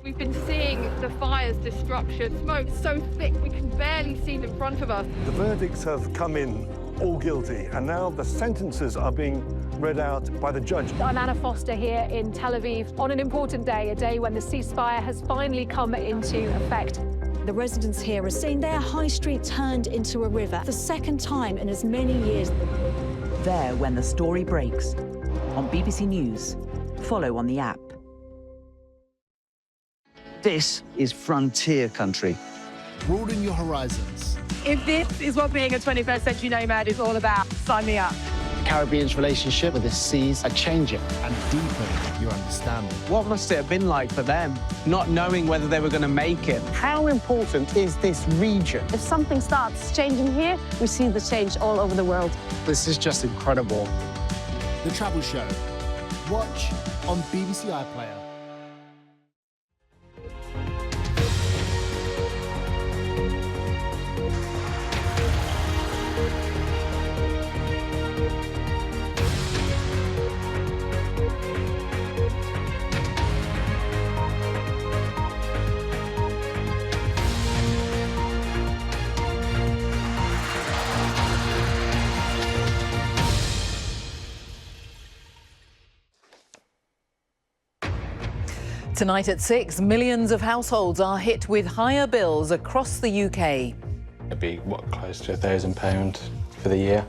We've been seeing the fire's destruction, smoke so thick we can barely see in front of us. The verdicts have come in all guilty, and now the sentences are being read out by the judge. I'm Anna Foster here in Tel Aviv on an important day, a day when the ceasefire has finally come into effect. The residents here are seeing their high street turned into a river, the second time in as many years. There when the story breaks. On BBC News. Follow on the app. This is frontier country. Broaden your horizons. If this is what being a 21st century nomad is all about, sign me up. Caribbean's relationship with the seas are changing and deepen your understanding. What must it have been like for them, not knowing whether they were going to make it? How important is this region? If something starts changing here, we see the change all over the world. This is just incredible. The Travel Show. Watch on BBC iPlayer. Tonight at 6, millions of households are hit with higher bills across the UK. It'd be, close to £1,000 for the year.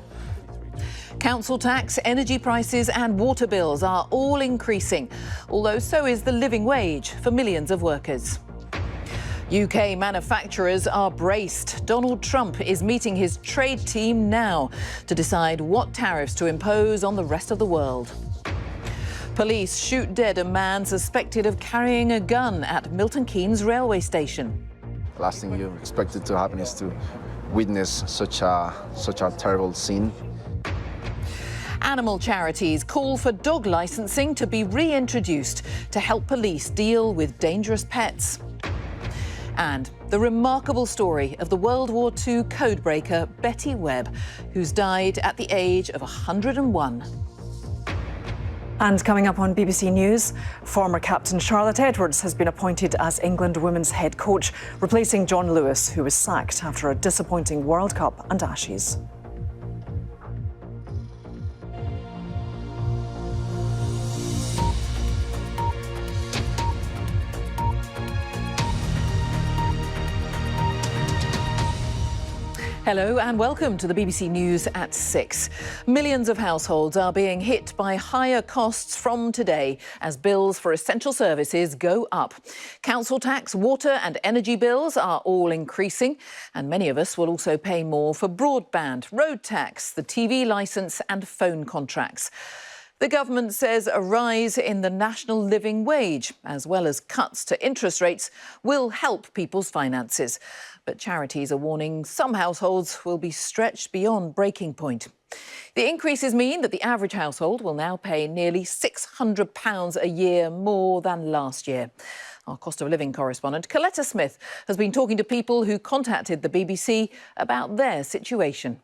Council tax, energy prices and water bills are all increasing, although so is the living wage for millions of workers. UK manufacturers are braced. Donald Trump is meeting his trade team now to decide what tariffs to impose on the rest of the world. Police shoot dead a man suspected of carrying a gun at Milton Keynes railway station. The last thing you expected to happen is to witness such a terrible scene. Animal charities call for dog licensing to be reintroduced to help police deal with dangerous pets. And the remarkable story of the World War II codebreaker Betty Webb, who's died at the age of 101. And coming up on BBC News, former captain Charlotte Edwards has been appointed as England women's head coach, replacing John Lewis, who was sacked after a disappointing World Cup and Ashes. Hello and welcome to the BBC News at 6. Millions of households are being hit by higher costs from today as bills for essential services go up. Council tax, water and energy bills are all increasing, and many of us will also pay more for broadband, road tax, the TV licence and phone contracts. The government says a rise in the national living wage, as well as cuts to interest rates, will help people's finances. But charities are warning some households will be stretched beyond breaking point. The increases mean that the average household will now pay nearly £600 a year more than last year. Our cost of living correspondent, Coletta Smith, has been talking to people who contacted the BBC about their situation.